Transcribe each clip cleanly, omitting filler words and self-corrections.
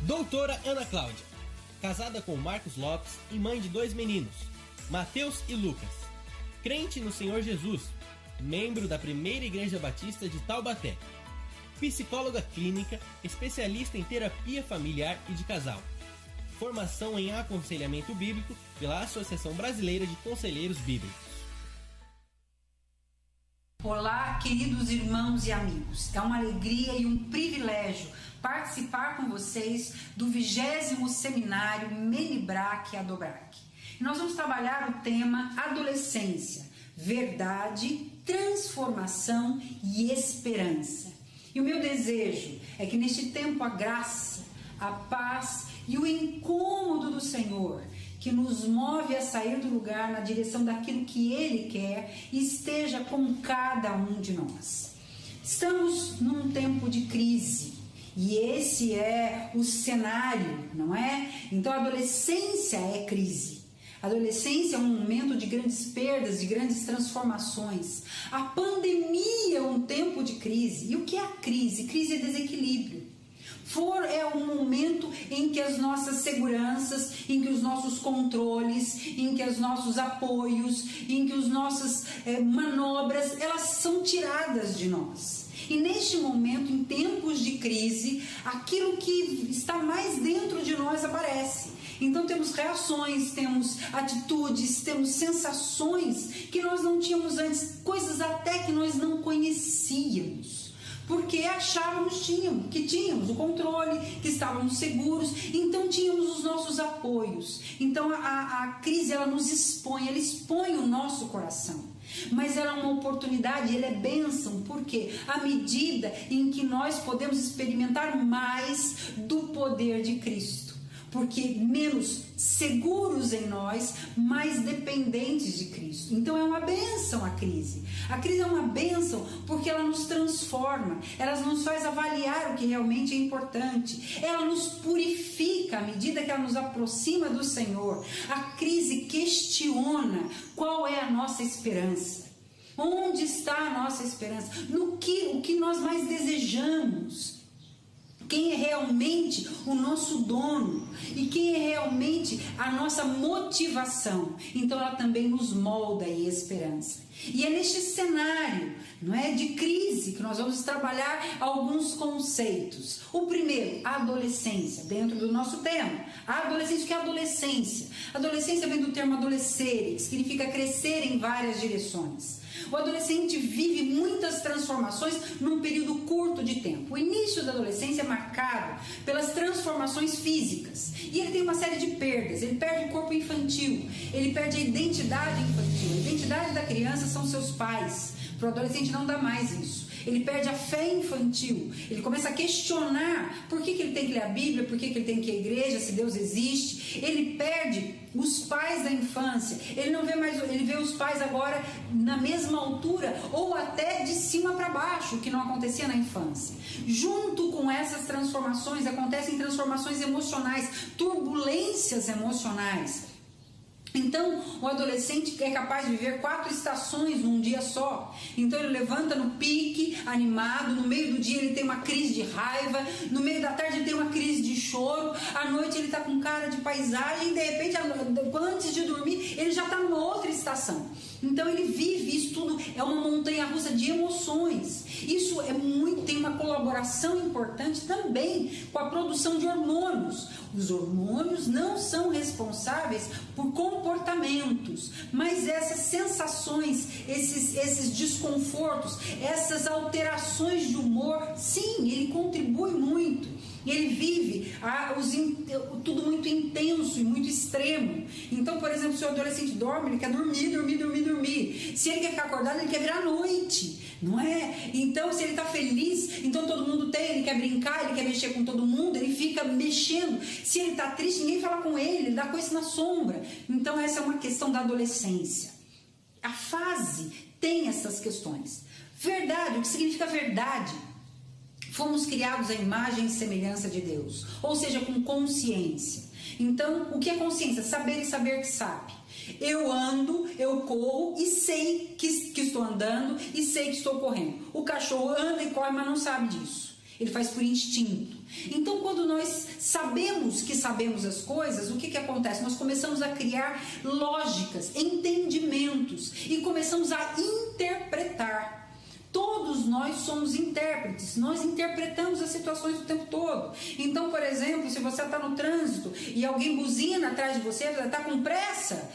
Doutora Ana Cláudia, casada com Marcos Lopes e mãe de 2 meninos, Mateus e Lucas. Crente no Senhor Jesus, membro da Primeira Igreja Batista de Taubaté. Psicóloga clínica, especialista em terapia familiar e de casal. Formação em aconselhamento bíblico pela Associação Brasileira de Conselheiros Bíblicos. Olá, queridos irmãos e amigos. É uma alegria e um privilégio participar com vocês do 20º Seminário Menibrak Adobrak. Nós vamos trabalhar o tema adolescência, verdade, transformação e esperança. E o meu desejo é que neste tempo a graça, a paz e o incômodo do Senhor, que nos move a sair do lugar na direção daquilo que Ele quer, esteja com cada um de nós. Estamos num tempo de crise e esse é o cenário, não é? Então a adolescência é crise. A adolescência é um momento de grandes perdas, de grandes transformações. A pandemia é um tempo de crise. E o que é a crise? Crise é desequilíbrio. É um momento em que as nossas seguranças, em que os nossos controles, em que os nossos apoios, em que as nossas manobras, elas são tiradas de nós. E neste momento, em tempos de crise, aquilo que está mais dentro de nós aparece. Então temos reações, temos atitudes, temos sensações que nós não tínhamos antes, coisas até que nós não conhecíamos. Porque achávamos que tínhamos o controle, que estávamos seguros, então tínhamos os nossos apoios. Então a crise ela nos expõe, ela expõe o nosso coração. Mas ela é uma oportunidade, ela é bênção, porque à medida em que nós podemos experimentar mais do poder de Cristo. Porque menos seguros em nós, mais dependentes de Cristo. Então é uma bênção a crise. A crise é uma bênção porque ela nos transforma, ela nos faz avaliar o que realmente é importante, ela nos purifica à medida que ela nos aproxima do Senhor. A crise questiona qual é a nossa esperança. Onde está a nossa esperança? O que nós mais desejamos? Quem é realmente o nosso dono e quem é realmente a nossa motivação. Então ela também nos molda em esperança. E é neste cenário, não é, de crise que nós vamos trabalhar alguns conceitos. O primeiro, a adolescência, dentro do nosso tema. A adolescência, o que é adolescência? Adolescência vem do termo adolescere, que significa crescer em várias direções. O adolescente vive muitas transformações num período curto de tempo. O início da adolescência é marcado pelas transformações físicas. E ele tem uma série de perdas. Ele perde o corpo infantil, ele perde a identidade infantil. A identidade da criança são seus pais. Para o adolescente não dá mais isso. Ele perde a fé infantil, ele começa a questionar por que ele tem que ler a Bíblia, por que ele tem que ir à igreja, se Deus existe. Ele perde os pais da infância, ele não vê mais, ele vê os pais agora na mesma altura ou até de cima para baixo, o que não acontecia na infância. Junto com essas transformações, acontecem transformações emocionais, turbulências emocionais. Então, o adolescente é capaz de viver 4 estações num dia só. Então, ele levanta no pique, animado, no meio do dia ele tem uma crise de raiva, no meio da tarde ele tem uma crise de choro, à noite ele está com cara de paisagem, e de repente, antes de dormir, ele já está numa outra estação. Então, ele vive isso tudo, é uma montanha-russa de emoções. Isso tem uma colaboração importante também com a produção de hormônios. Os hormônios não são responsáveis por comportamentos, mas essas sensações, esses desconfortos, essas alterações de humor, sim, ele contribui muito. Ele vive tudo muito intenso e muito extremo. Então, por exemplo, se o adolescente dorme, ele quer dormir. Se ele quer ficar acordado, ele quer virar à noite, não é? Então, se ele está feliz, então todo mundo ele quer brincar, ele quer mexer com todo mundo, ele fica mexendo. Se ele está triste, ninguém fala com ele dá coisa na sombra. Então, essa é uma questão da adolescência. A fase tem essas questões. Verdade, o que significa verdade? Fomos criados à imagem e semelhança de Deus, ou seja, com consciência. Então, o que é consciência? Saber e saber que sabe. Eu ando, eu corro e sei que estou andando e sei que estou correndo. O cachorro anda e corre, mas não sabe disso. Ele faz por instinto. Então, quando nós sabemos que sabemos as coisas, o que acontece? Nós começamos a criar lógicas, entendimentos e começamos a interpretar. Todos nós somos intérpretes, nós interpretamos as situações o tempo todo. Então, por exemplo, se você está no trânsito e alguém buzina atrás de você, está com pressa,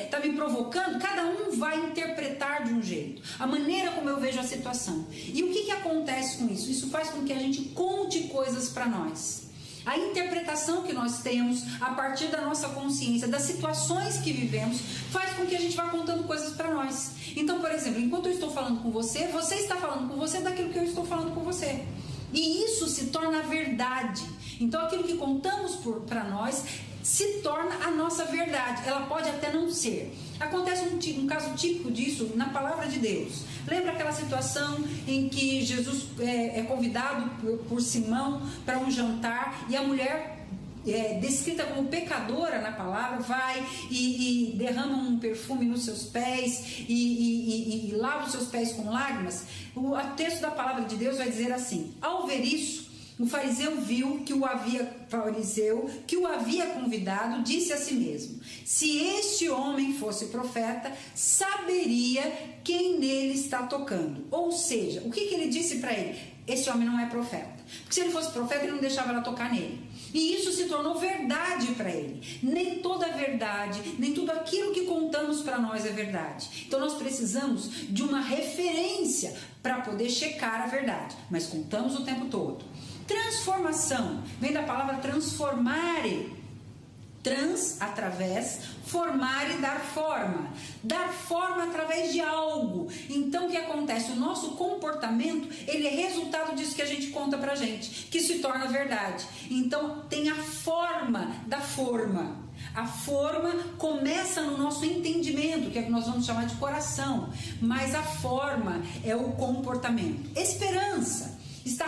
está me provocando, cada um vai interpretar de um jeito, a maneira como eu vejo a situação. E o que acontece com isso? Isso faz com que a gente conte coisas para nós. A interpretação que nós temos a partir da nossa consciência, das situações que vivemos, faz com que a gente vá contando coisas para nós. Então, por exemplo, enquanto eu estou falando com você, você está falando com você daquilo que eu estou falando com você. E isso se torna verdade. Então, aquilo que contamos para nós se torna a nossa verdade. Ela pode até não ser. Acontece um caso típico disso na palavra de Deus. Lembra aquela situação em que Jesus é convidado por Simão para um jantar e a mulher, descrita como pecadora na palavra, vai e derrama um perfume nos seus pés e lava os seus pés com lágrimas? O texto da palavra de Deus vai dizer assim: ao ver isso, o fariseu que o havia convidado, disse a si mesmo: se este homem fosse profeta, saberia quem nele está tocando. Ou seja, o que ele disse para ele? Esse homem não é profeta. Porque se ele fosse profeta, ele não deixava ela tocar nele. E isso se tornou verdade para ele. Nem toda a verdade, nem tudo aquilo que contamos para nós é verdade. Então nós precisamos de uma referência para poder checar a verdade. Mas contamos o tempo todo. Transformação vem da palavra transformare. Trans, através, formar e dar forma. Dar forma através de algo. Então, o que acontece? O nosso comportamento, ele é resultado disso que a gente conta pra gente, que se torna verdade. Então, tem a forma da forma. A forma começa no nosso entendimento, que é o que nós vamos chamar de coração. Mas a forma é o comportamento. Esperança está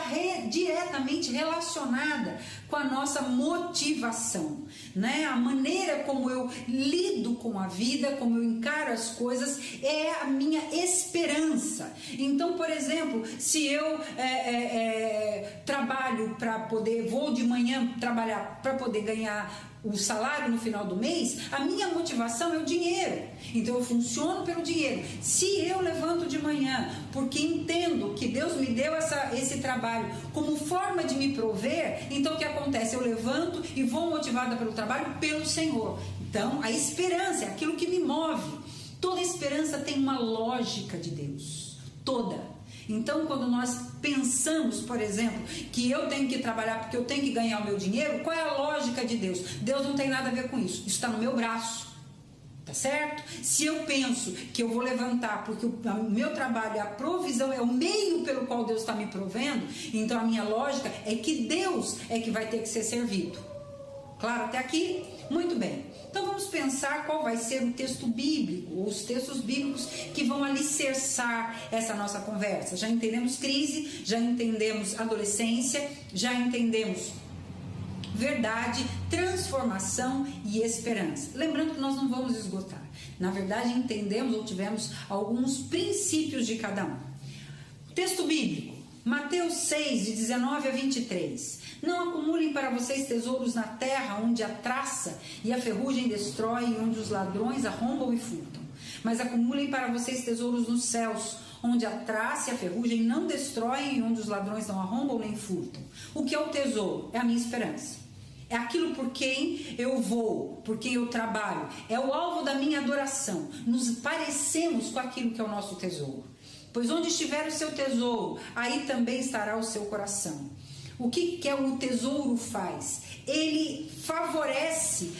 diretamente relacionada com a nossa motivação, né? A maneira como eu lido com a vida, como eu encaro as coisas, é a minha esperança. Então, por exemplo, se eu trabalho para poder, vou de manhã trabalhar para poder ganhar o salário no final do mês, a minha motivação é o dinheiro. Então eu funciono pelo dinheiro. Se eu levanto de manhã porque entendo que Deus me deu esse trabalho como forma de me prover, então o que acontece? Eu levanto e vou motivada pelo trabalho, pelo Senhor. Então a esperança é aquilo que me move. Toda esperança tem uma lógica de Deus. Toda. Então, quando nós pensamos, por exemplo, que eu tenho que trabalhar porque eu tenho que ganhar o meu dinheiro, qual é a lógica de Deus? Deus não tem nada a ver com isso. Isso está no meu braço. Tá certo? Se eu penso que eu vou levantar porque o meu trabalho, a provisão é o meio pelo qual Deus está me provendo, então a minha lógica é que Deus é que vai ter que ser servido. Claro até aqui? Muito bem. Então vamos pensar qual vai ser o texto bíblico, ou os textos bíblicos que vão alicerçar essa nossa conversa. Já entendemos crise, já entendemos adolescência, já entendemos verdade, transformação e esperança. Lembrando que nós não vamos esgotar. Na verdade, entendemos ou tivemos alguns princípios de cada um. Texto bíblico, Mateus 6, de 19 a 23. Não acumulem para vocês tesouros na terra, onde a traça e a ferrugem destrói e onde os ladrões arrombam e furtam. Mas acumulem para vocês tesouros nos céus, onde a traça e a ferrugem não destroem e onde os ladrões não arrombam nem furtam. O que é o tesouro? É a minha esperança. É aquilo por quem eu vou, por quem eu trabalho. É o alvo da minha adoração. Nos parecemos com aquilo que é o nosso tesouro. Pois onde estiver o seu tesouro, aí também estará o seu coração. O que o tesouro faz? Ele favorece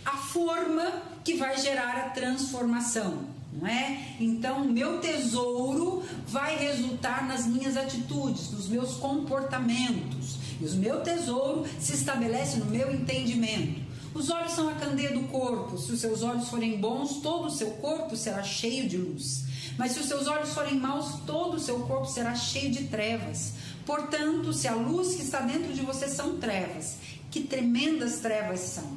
a forma que vai gerar a transformação, não é? Então, meu tesouro vai resultar nas minhas atitudes, nos meus comportamentos. E o meu tesouro se estabelece no meu entendimento. Os olhos são a candeia do corpo. Se os seus olhos forem bons, todo o seu corpo será cheio de luz. Mas se os seus olhos forem maus, todo o seu corpo será cheio de trevas. Portanto, se a luz que está dentro de você são trevas, que tremendas trevas são.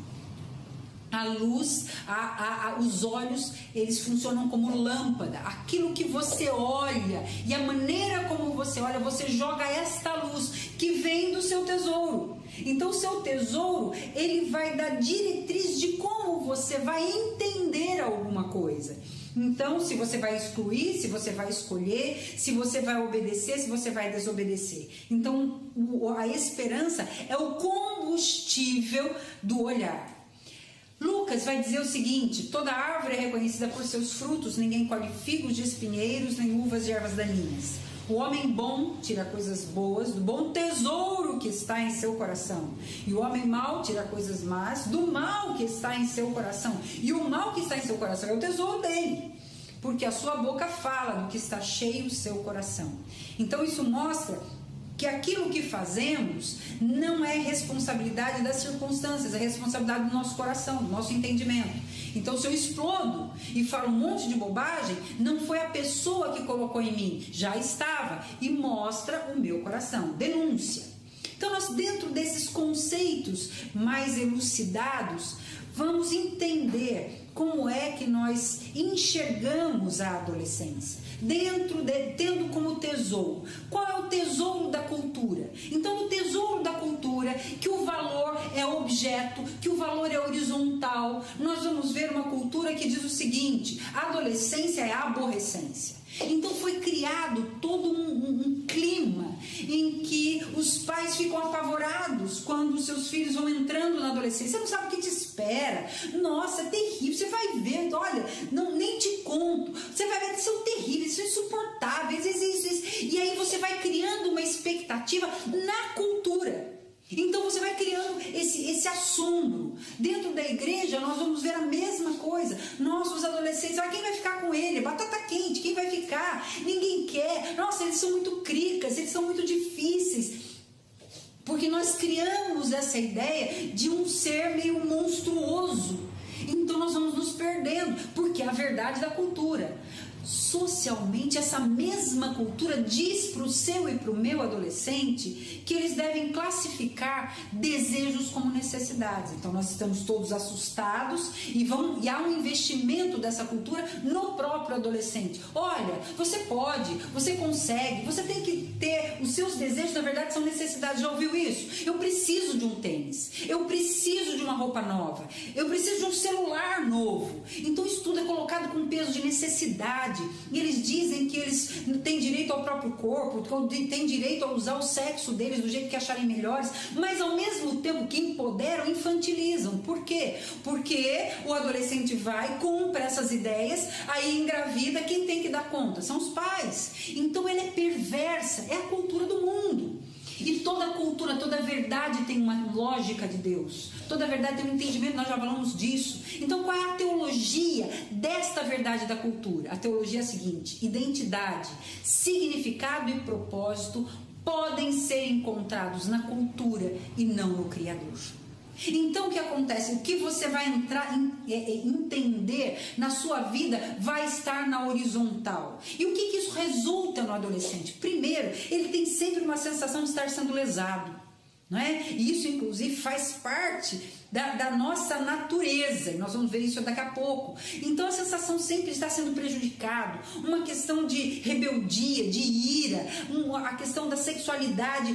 A luz, os olhos, eles funcionam como lâmpada. Aquilo que você olha e a maneira como você olha, você joga esta luz que vem do seu tesouro. Então o seu tesouro, ele vai dar diretriz de como você vai entender alguma coisa. Então, se você vai excluir, se você vai escolher, se você vai obedecer, se você vai desobedecer. Então, a esperança é o combustível do olhar. Lucas vai dizer o seguinte: toda árvore é reconhecida por seus frutos, ninguém colhe figos de espinheiros, nem uvas de ervas daninhas. O homem bom tira coisas boas do bom tesouro que está em seu coração, e o homem mau tira coisas más do mal que está em seu coração. E o mal que está em seu coração é o tesouro dele, porque a sua boca fala do que está cheio o seu coração. Então isso mostra que aquilo que fazemos não é responsabilidade das circunstâncias, é responsabilidade do nosso coração, do nosso entendimento. Então, se eu explodo e falo um monte de bobagem, não foi a pessoa que colocou em mim, já estava, e mostra o meu coração, denúncia. Então, nós, dentro desses conceitos mais elucidados, vamos entender como é que nós enxergamos a adolescência, tendo como tesouro. Qual é o tesouro da cultura? Então, o tesouro da cultura, que o valor é objeto, que o valor é horizontal. Nós vamos ver uma cultura que diz o seguinte: a adolescência é a aborrecência. Então foi criado todo um clima em que os pais ficam apavorados quando os seus filhos vão entrando na adolescência. Você não sabe o que te espera. Nossa, é terrível. Você vai ver, olha, nem te conto. Você vai ver que são terríveis, são insuportáveis. E aí você vai criando uma expectativa na cultura. Então você vai criando esse assombro. Dentro da igreja nós vamos ver a mesma coisa. Nós, os adolescentes, quem vai ficar com ele? Batata quente, quem vai ficar? Ninguém quer. Nossa, eles são muito cricas, eles são muito difíceis. Porque nós criamos essa ideia de um ser meio monstruoso. Então nós vamos nos perdendo, porque é a verdade da cultura. Socialmente, essa mesma cultura diz para o seu e para o meu adolescente que eles devem classificar desejos como necessidades. Então nós estamos todos assustados e há um investimento dessa cultura no próprio adolescente. Olha, você pode, você consegue, você tem que ter os seus desejos, na verdade são necessidades. Já ouviu isso? Eu preciso de um tênis, eu preciso de uma roupa nova, eu preciso de um celular novo. Então isso tudo é colocado com peso de necessidade. E eles dizem que eles têm direito ao próprio corpo, têm direito a usar o sexo deles do jeito que acharem melhores, mas ao mesmo tempo que empoderam, infantilizam. Por quê? Porque o adolescente vai, compra essas ideias, aí engravida, quem tem que dar conta? São os pais. Então ela é perversa, é a cultura do mundo. E toda cultura, toda verdade tem uma lógica de Deus. Toda verdade tem um entendimento, nós já falamos disso. Então qual é a teologia desta verdade da cultura? A teologia é a seguinte: identidade, significado e propósito podem ser encontrados na cultura e não no Criador. Então o que acontece? O que você vai entender na sua vida vai estar na horizontal. E o que isso resulta no adolescente? Primeiro, ele tem sempre uma sensação de estar sendo lesado, não é? E isso inclusive faz parte da nossa natureza, e nós vamos ver isso daqui a pouco. Então a sensação sempre está sendo prejudicado, uma questão de rebeldia, de ira, a questão da sexualidade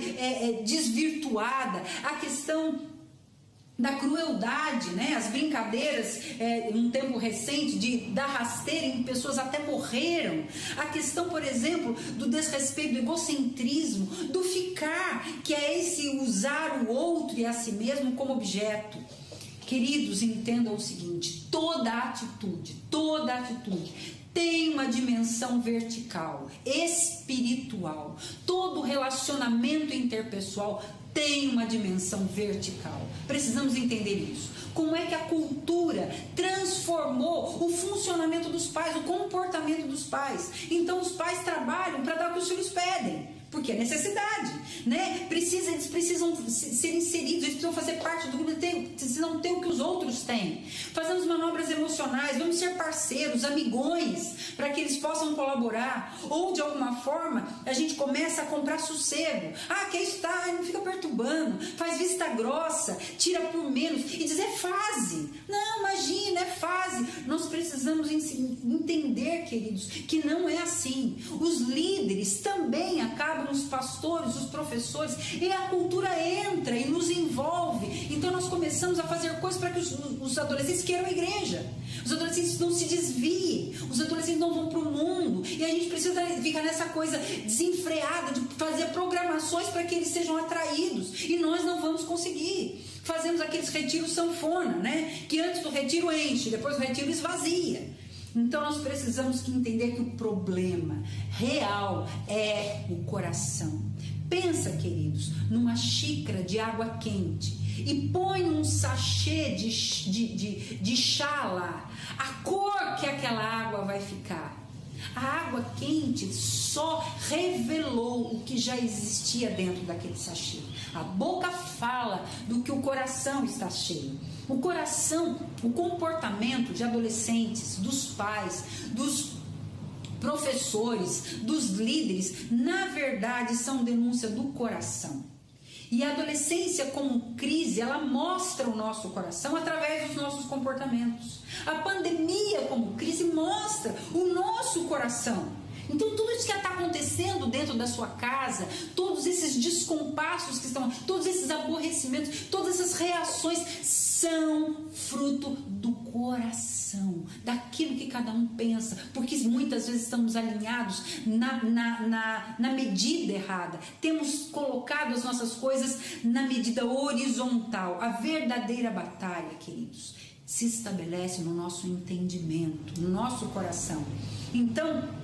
desvirtuada, a questão da crueldade, né? As brincadeiras um tempo recente de dar rasteira em pessoas até morreram. A questão, por exemplo, do desrespeito, do egocentrismo, do ficar, que é esse usar o outro e a si mesmo como objeto. Queridos, entendam o seguinte: toda atitude tem uma dimensão vertical, espiritual. Todo relacionamento interpessoal tem uma dimensão vertical. Precisamos entender isso. Como é que a cultura transformou o funcionamento dos pais, o comportamento dos pais? Então os pais trabalham para dar o que os filhos pedem, porque é necessidade. né? Eles precisam ser inseridos, eles precisam fazer parte do grupo, precisam ter o que os outros têm. Fazemos manobras emocionais, vamos ser parceiros, amigões, para que eles possam colaborar. Ou de alguma forma a gente começa a comprar sossego. Quer estar, não fica perturbando, faz vista grossa, tira por menos e diz: é fase. Não, imagina, é fase. Nós precisamos entender, queridos, que não é assim. Os líderes também acabam, os pastores, os professores, e a cultura entra e nos envolve. Então nós começamos a fazer coisas para que os adolescentes queiram a igreja. Os adolescentes não se desviem, os adolescentes não vão para o mundo, e a gente precisa ficar nessa coisa desenfreada de fazer programações para que eles sejam atraídos, e nós não vamos conseguir. Fazemos aqueles retiros sanfona, né? Que antes do retiro enche, depois do retiro esvazia. Então nós precisamos entender que o problema real é o coração. Pensa, queridos, numa xícara de água quente e põe um sachê de chá lá. A cor que aquela água vai ficar. A água quente só revelou o que já existia dentro daquele sachê. A boca fala do que o coração está cheio. O coração, o comportamento de adolescentes, dos pais, dos professores, dos líderes, na verdade são denúncia do coração. E a adolescência como crise, ela mostra o nosso coração através dos nossos comportamentos. A pandemia como crise mostra o nosso coração. Então tudo isso que está acontecendo dentro da sua casa, todos esses descompassos que estão, todos esses aborrecimentos, todas essas reações são fruto do coração, daquilo que cada um pensa, porque muitas vezes estamos alinhados na medida errada, temos colocado as nossas coisas na medida horizontal. A verdadeira batalha, queridos, se estabelece no nosso entendimento, no nosso coração. Então,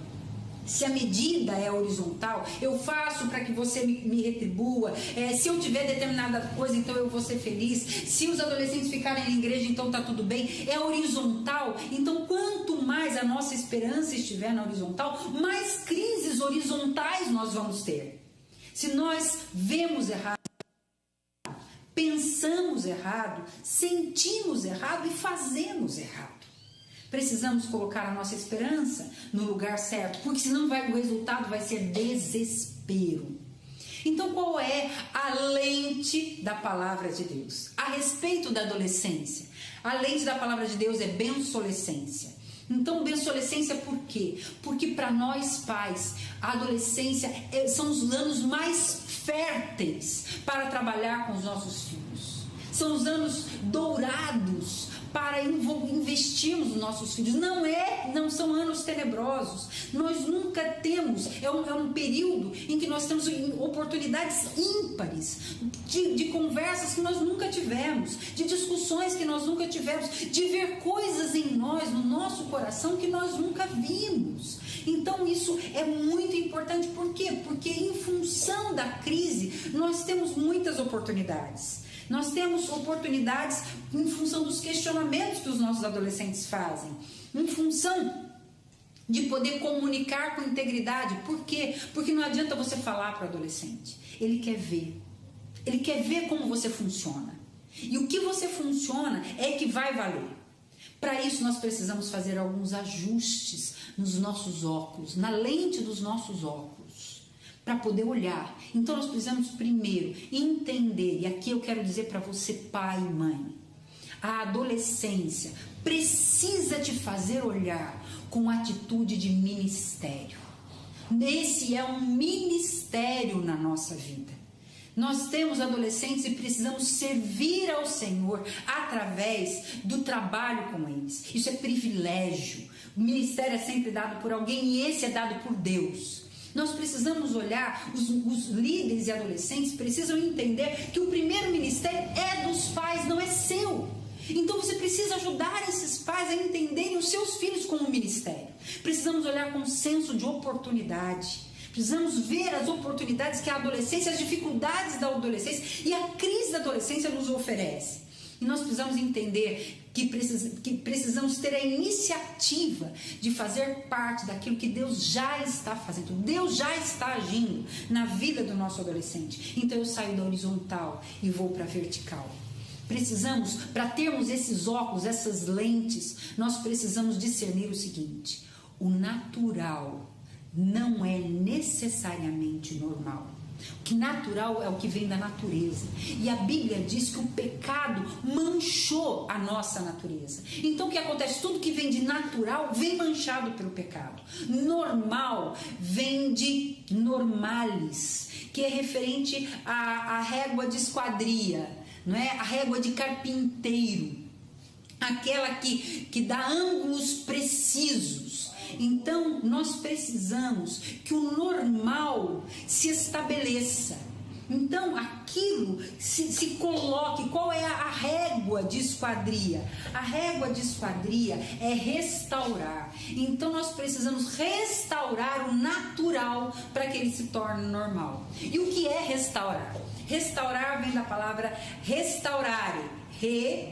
se a medida é horizontal, eu faço para que você me retribua. Se eu tiver determinada coisa, então eu vou ser feliz. Se os adolescentes ficarem na igreja, então está tudo bem. É horizontal. Então, quanto mais a nossa esperança estiver na horizontal, mais crises horizontais nós vamos ter. Se nós vemos errado, pensamos errado, sentimos errado e fazemos errado. Precisamos colocar a nossa esperança no lugar certo, porque senão o resultado vai ser desespero. Então, qual é a lente da palavra de Deus? A respeito da adolescência, a lente da palavra de Deus é bensolescência. Então, bensolescência por quê? Porque para nós pais, a adolescência são os anos mais férteis para trabalhar com os nossos filhos. São os anos dourados para investirmos nos nossos filhos. Não são anos tenebrosos. Nós nunca temos, é um período em que nós temos oportunidades ímpares de conversas que nós nunca tivemos, de discussões que nós nunca tivemos, de ver coisas em nós, no nosso coração, que nós nunca vimos. Então isso é muito importante. Por quê? Porque em função da crise nós temos muitas oportunidades. Nós temos oportunidades em função dos questionamentos que os nossos adolescentes fazem, em função de poder comunicar com integridade. Por quê? Porque não adianta você falar para o adolescente. Ele quer ver como você funciona. E o que você funciona é que vai valer. Para isso nós precisamos fazer alguns ajustes nos nossos óculos, na lente dos nossos óculos, para poder olhar. Então nós precisamos primeiro entender, e aqui eu quero dizer para você, pai e mãe, a adolescência precisa te fazer olhar com atitude de ministério. Esse é um ministério na nossa vida. Nós temos adolescentes e precisamos servir ao Senhor através do trabalho com eles. Isso é privilégio. O ministério é sempre dado por alguém e esse é dado por Deus. Nós precisamos olhar, os líderes e adolescentes precisam entender que o primeiro ministério é dos pais, não é seu. Então você precisa ajudar esses pais a entenderem os seus filhos como ministério. Precisamos olhar com senso de oportunidade. Precisamos ver as oportunidades que a adolescência, as dificuldades da adolescência e a crise da adolescência nos oferece. E nós precisamos entender que precisamos ter a iniciativa de fazer parte daquilo que Deus já está fazendo. Deus já está agindo na vida do nosso adolescente. Então eu saio da horizontal e vou para a vertical. Precisamos, para termos esses óculos, essas lentes, nós precisamos discernir o seguinte: o natural não é necessariamente normal. O que natural é o que vem da natureza. E a Bíblia diz que o pecado manchou a nossa natureza. Então o que acontece? Tudo que vem de natural vem manchado pelo pecado. Normal vem de normalis, que é referente à régua de esquadria, não é? A régua de carpinteiro, aquela que dá ângulos precisos. Então nós precisamos que o normal se estabeleça. Então aquilo se coloque. Qual é a régua de esquadria? A régua de esquadria é restaurar. Então nós precisamos restaurar o natural para que ele se torne normal. E o que é restaurar? Restaurar vem da palavra restaurare.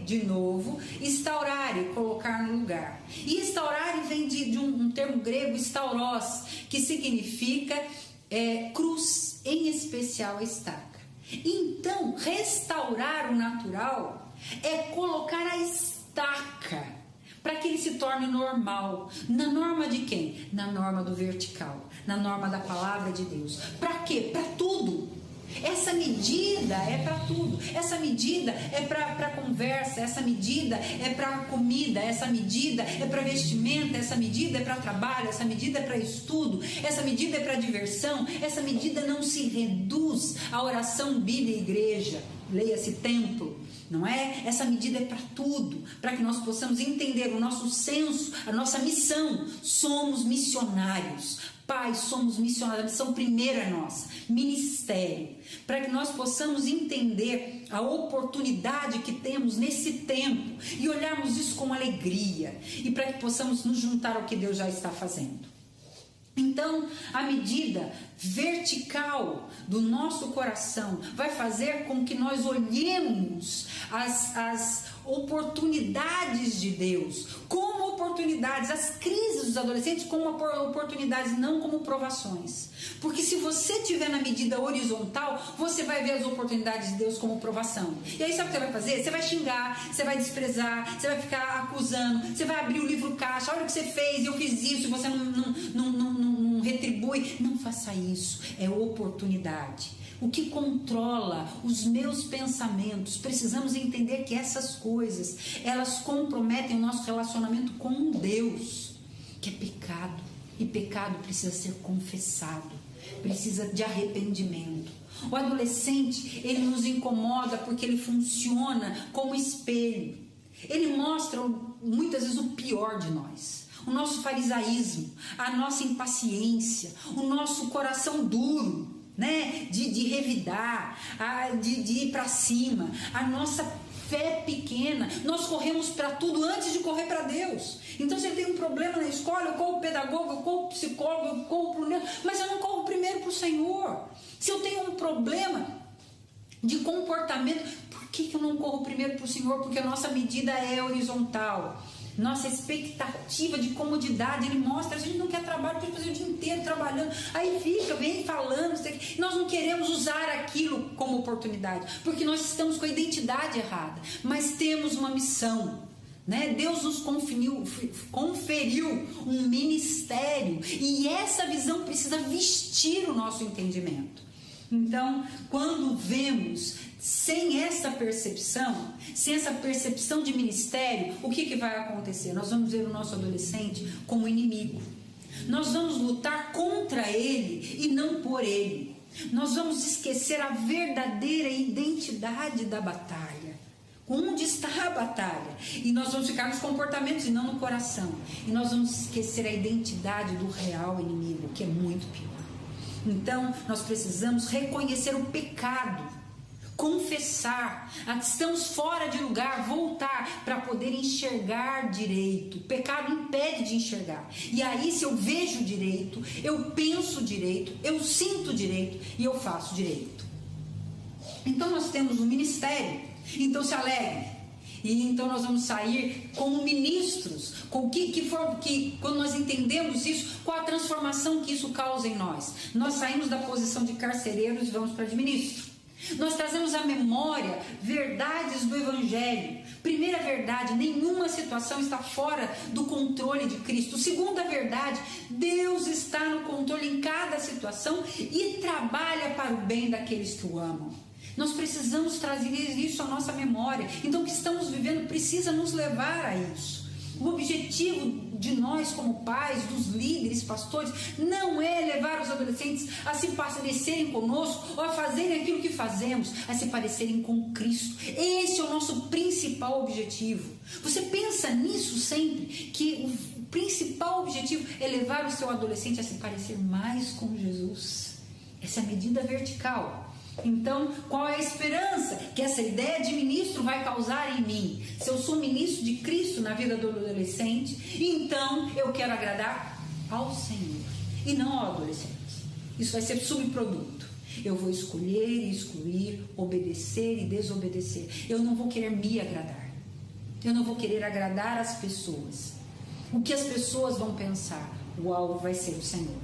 De novo, instaurare, colocar no lugar. E instaurare vem de um termo grego, stauros, que significa cruz, em especial a estaca. Então, restaurar o natural é colocar a estaca para que ele se torne normal. Na norma de quem? Na norma do vertical, na norma da palavra de Deus. Para quê? Para tudo. Essa medida é para tudo. Essa medida é para conversa, essa medida é para comida, essa medida é para vestimenta, essa medida é para trabalho, essa medida é para estudo, essa medida é para diversão. Essa medida não se reduz à oração, Bíblia e igreja, leia-se templo, não é? Essa medida é para tudo, para que nós possamos entender o nosso senso, a nossa missão. Somos missionários. Pai, somos missionários, a missão primeira é nossa, ministério, para que nós possamos entender a oportunidade que temos nesse tempo e olharmos isso com alegria e para que possamos nos juntar ao que Deus já está fazendo. Então, a medida vertical do nosso coração vai fazer com que nós olhemos as oportunidades de Deus como oportunidades, as crises dos adolescentes como oportunidades, não como provações. Porque se você estiver na medida horizontal, você vai ver as oportunidades de Deus como provação. E aí sabe o que você vai fazer? Você vai xingar, você vai desprezar, você vai ficar acusando, você vai abrir o livro caixa, olha o que você fez, eu fiz isso, e você não retribui. Não faça isso, é oportunidade. O que controla os meus pensamentos, precisamos entender que essas coisas, elas comprometem o nosso relacionamento com Deus, que é pecado, e pecado precisa ser confessado, precisa de arrependimento. O adolescente, ele nos incomoda porque ele funciona como espelho, ele mostra muitas vezes o pior de nós. O nosso farisaísmo, a nossa impaciência, o nosso coração duro, né? De revidar, de ir para cima, a nossa fé pequena. Nós corremos para tudo antes de correr para Deus. Então, se ele tem um problema na escola, eu corro para o pedagogo, eu corro para o psicólogo, eu corro para o neuro, mas eu não corro primeiro para o Senhor. Se eu tenho um problema de comportamento, por que eu não corro primeiro para o Senhor? Porque a nossa medida é horizontal. Nossa expectativa de comodidade, ele mostra, a gente não quer trabalho, porque fazer o dia inteiro trabalhando, aí vem falando, nós não queremos usar aquilo como oportunidade, porque nós estamos com a identidade errada, mas temos uma missão, né? Deus nos conferiu um ministério, e essa visão precisa vestir o nosso entendimento. Então, quando vemos sem essa percepção de ministério, o que vai acontecer? Nós vamos ver o nosso adolescente como inimigo. Nós vamos lutar contra ele e não por ele. Nós vamos esquecer a verdadeira identidade da batalha. Onde está a batalha? E nós vamos ficar nos comportamentos e não no coração. E nós vamos esquecer a identidade do real inimigo, que é muito pior. Então, nós precisamos reconhecer o pecado, confessar, estamos fora de lugar, voltar para poder enxergar direito. O pecado impede de enxergar. E aí, se eu vejo direito, eu penso direito, eu sinto direito e eu faço direito. Então, nós temos um ministério. Então, se alegre. E então nós vamos sair como ministros, com quando nós entendemos isso, qual a transformação que isso causa em nós. Nós saímos da posição de carcereiros e vamos para de ministro. Nós trazemos à memória verdades do Evangelho. Primeira verdade, nenhuma situação está fora do controle de Cristo. Segunda verdade, Deus está no controle em cada situação e trabalha para o bem daqueles que o amam. Nós precisamos trazer isso à nossa memória. Então o que estamos vivendo precisa nos levar a isso. O objetivo de nós como pais, dos líderes, pastores, não é levar os adolescentes a se parecerem conosco ou a fazerem aquilo que fazemos, a se parecerem com Cristo. Esse é o nosso principal objetivo. Você pensa nisso sempre, que o principal objetivo é levar o seu adolescente a se parecer mais com Jesus. Essa é a medida vertical. Então, qual é a esperança que essa ideia de ministro vai causar em mim? Se eu sou ministro de Cristo na vida do adolescente, então eu quero agradar ao Senhor e não ao adolescente. Isso vai ser subproduto. Eu vou escolher e excluir, obedecer e desobedecer. Eu não vou querer me agradar. Eu não vou querer agradar as pessoas. O que as pessoas vão pensar? O alvo vai ser o Senhor.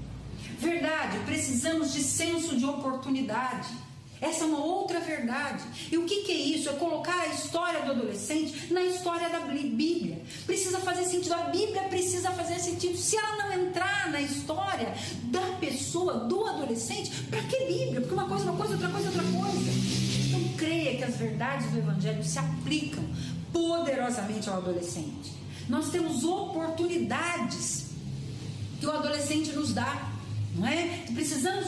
Verdade, precisamos de senso de oportunidade. Essa é uma outra verdade. E o que é isso? É colocar a história do adolescente na história da Bíblia. Precisa fazer sentido. A Bíblia precisa fazer sentido. Se ela não entrar na história da pessoa, do adolescente, para que Bíblia? Porque uma coisa é uma coisa, outra coisa é outra coisa. Então creia que as verdades do Evangelho se aplicam poderosamente ao adolescente. Nós temos oportunidades que o adolescente nos dá, não é? Precisamos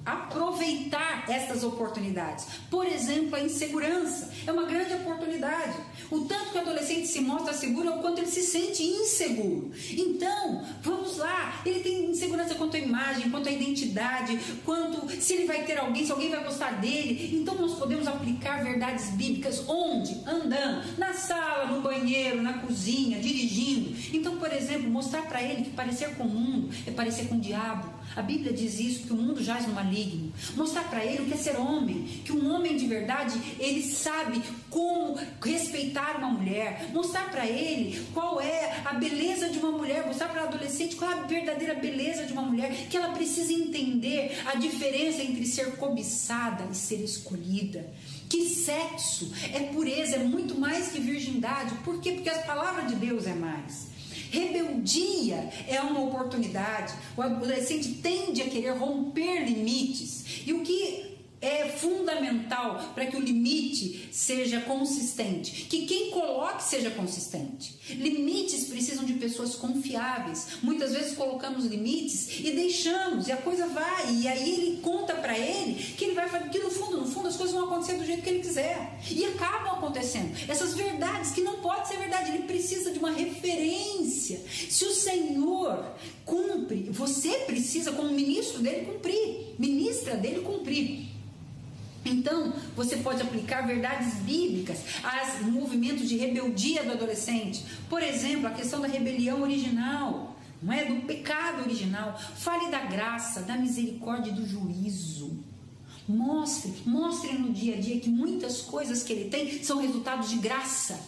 aproveitar essas oportunidades. Por exemplo, a insegurança é uma grande oportunidade. O tanto que o adolescente se mostra seguro é o quanto ele se sente inseguro. Então, vamos lá, ele tem insegurança quanto à imagem, quanto à identidade, quanto se ele vai ter alguém, se alguém vai gostar dele. Então nós podemos aplicar verdades bíblicas onde? Andando, na sala, no banheiro, na cozinha, dirigindo. Então, por exemplo, mostrar para ele que parecer com o mundo é parecer com o diabo. A Bíblia diz isso, que o mundo jaz no maligno. Mostrar para ele o que é ser homem, que um homem de verdade, ele sabe como respeitar uma mulher. Mostrar para ele qual é a beleza de uma mulher. Mostrar para o adolescente qual é a verdadeira beleza de uma mulher, que ela precisa entender a diferença entre ser cobiçada e ser escolhida. Que sexo é pureza, é muito mais que virgindade. Por quê? Porque a palavra de Deus é mais. Rebeldia é uma oportunidade. O adolescente tende a querer romper limites. E o que é fundamental para que o limite seja consistente? Que quem coloque seja consistente. Limites precisam de pessoas confiáveis. Muitas vezes colocamos limites e deixamos, e a coisa vai, e aí ele conta para ele que ele vai fazer, que no fundo as coisas vão acontecer do jeito que ele quiser, e acabam acontecendo. Essas verdades que não pode ser verdade, ele precisa de uma referência. Se o Senhor cumpre, você precisa, como ministro dele, cumprir, ministra dele, cumprir. Então, você pode aplicar verdades bíblicas aos movimentos de rebeldia do adolescente. Por exemplo, a questão da rebelião original, não é? Do pecado original. Fale da graça, da misericórdia e do juízo. Mostre no dia a dia que muitas coisas que ele tem são resultados de graça.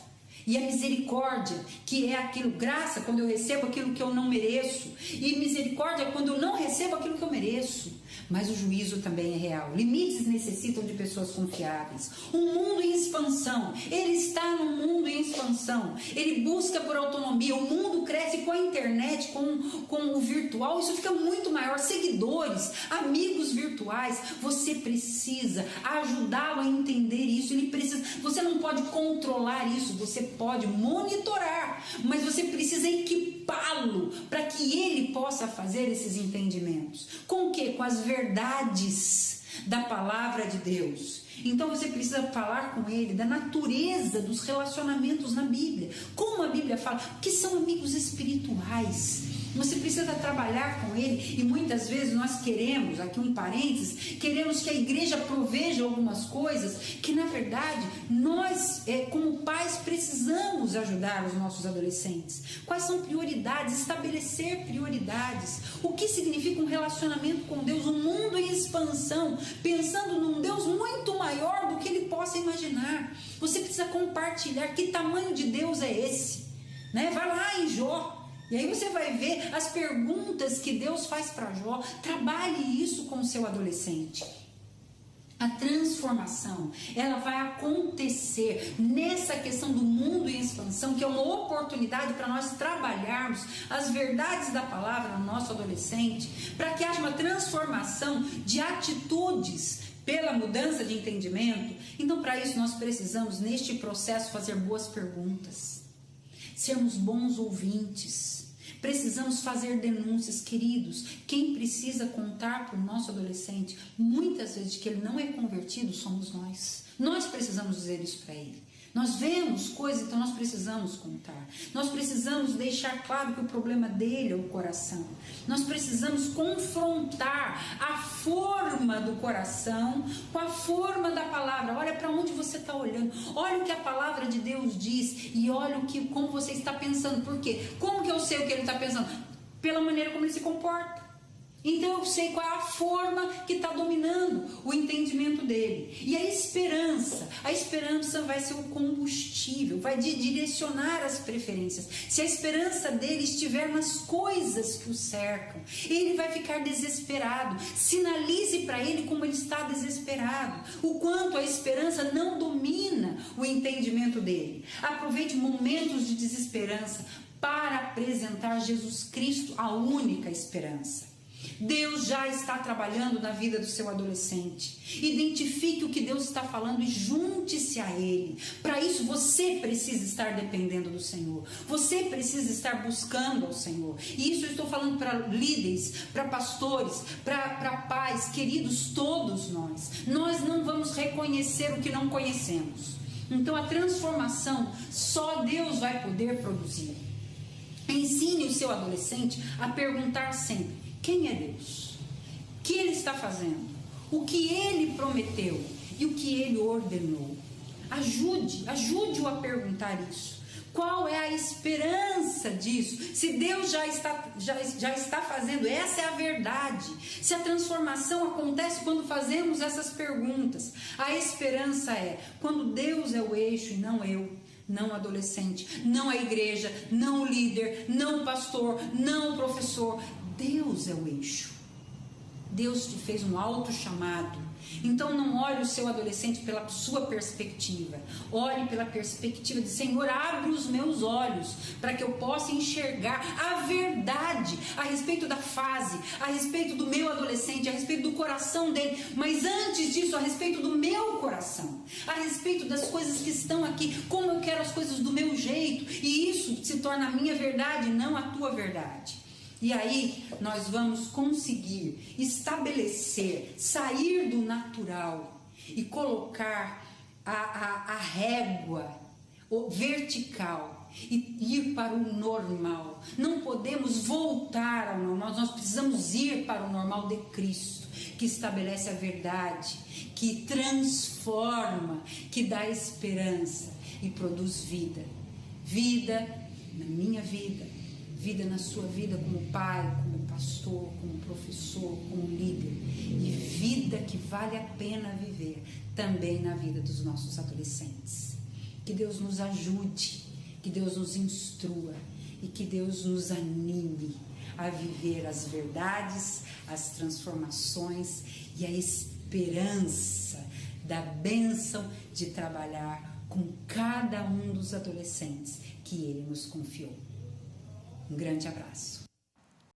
E a misericórdia, que é aquilo, graça, quando eu recebo aquilo que eu não mereço. E misericórdia, quando eu não recebo aquilo que eu mereço. Mas o juízo também é real. Limites necessitam de pessoas confiáveis. Um mundo em expansão. Ele está num mundo em expansão. Ele busca por autonomia. O mundo cresce com a internet, com o virtual. Isso fica muito maior. Seguidores, amigos virtuais. Você precisa ajudá-lo a entender isso. Você não pode controlar isso. Você pode monitorar. Mas você precisa equipá-lo para que ele possa fazer esses entendimentos. Com o quê? Com as verdades da palavra de Deus. Então você precisa falar com ele da natureza dos relacionamentos na Bíblia. Como a Bíblia fala, que são amigos espirituais. Você precisa trabalhar com ele. E muitas vezes nós queremos, aqui um parênteses, queremos que a igreja proveja algumas coisas que na verdade nós, como pais, precisamos ajudar os nossos adolescentes. Quais são prioridades? Estabelecer prioridades. O que significa um relacionamento com Deus, um mundo em expansão, pensando num Deus muito maior do que ele possa imaginar. Você precisa compartilhar que tamanho de Deus é esse, né? Vai lá em Jó. E aí você vai ver as perguntas que Deus faz para Jó. Trabalhe isso com o seu adolescente. A transformação, ela vai acontecer nessa questão do mundo em expansão, que é uma oportunidade para nós trabalharmos as verdades da palavra no nosso adolescente, para que haja uma transformação de atitudes pela mudança de entendimento. Então, para isso, nós precisamos, neste processo, fazer boas perguntas, sermos bons ouvintes. Precisamos fazer denúncias, queridos. Quem precisa contar para o nosso adolescente, muitas vezes, que ele não é convertido, somos nós. Nós precisamos dizer isso para ele. Nós vemos coisas, então nós precisamos contar. Nós precisamos deixar claro que o problema dele é o coração. Nós precisamos confrontar a forma do coração com a forma da palavra. Olha para onde você está olhando. Olha o que a palavra de Deus diz e olha como você está pensando. Por quê? Como que eu sei o que ele está pensando? Pela maneira como ele se comporta. Então eu sei qual é a forma que está dominando o entendimento dele. E a esperança vai ser o combustível, vai direcionar as preferências. Se a esperança dele estiver nas coisas que o cercam, ele vai ficar desesperado. Sinalize para ele como ele está desesperado, o quanto a esperança não domina o entendimento dele. Aproveite momentos de desesperança para apresentar Jesus Cristo, a única esperança. Deus já está trabalhando na vida do seu adolescente. Identifique o que Deus está falando e junte-se a Ele. Para isso você precisa estar dependendo do Senhor. Você precisa estar buscando ao Senhor. E isso eu estou falando para líderes, para pastores, para pais, queridos, todos nós. Nós não vamos reconhecer o que não conhecemos. Então a transformação só Deus vai poder produzir. Ensine o seu adolescente a perguntar sempre: quem é Deus? O que Ele está fazendo? O que Ele prometeu? E o que Ele ordenou? Ajude-o a perguntar isso. Qual é a esperança disso? Se Deus já está fazendo, essa é a verdade. Se a transformação acontece quando fazemos essas perguntas. A esperança é quando Deus é o eixo e não eu. Não o adolescente, não a igreja, não o líder, não o pastor, não o professor. Deus é o eixo. Deus te fez um alto chamado. Então não olhe o seu adolescente pela sua perspectiva. Olhe pela perspectiva de: Senhor, abre os meus olhos para que eu possa enxergar a verdade a respeito da fase, a respeito do meu adolescente, a respeito do coração dele. Mas antes disso, a respeito do meu coração, a respeito das coisas que estão aqui, como eu quero as coisas do meu jeito. E isso se torna a minha verdade, não a tua verdade. E aí nós vamos conseguir estabelecer, sair do natural e colocar a régua vertical e ir para o normal. Não podemos voltar ao normal, nós precisamos ir para o normal de Cristo, que estabelece a verdade, que transforma, que dá esperança e produz vida. Vida na minha vida. Vida na sua vida como pai, como pastor, como professor, como líder. E vida que vale a pena viver também na vida dos nossos adolescentes. Que Deus nos ajude, que Deus nos instrua e que Deus nos anime a viver as verdades, as transformações e a esperança da bênção de trabalhar com cada um dos adolescentes que Ele nos confiou. Um grande abraço.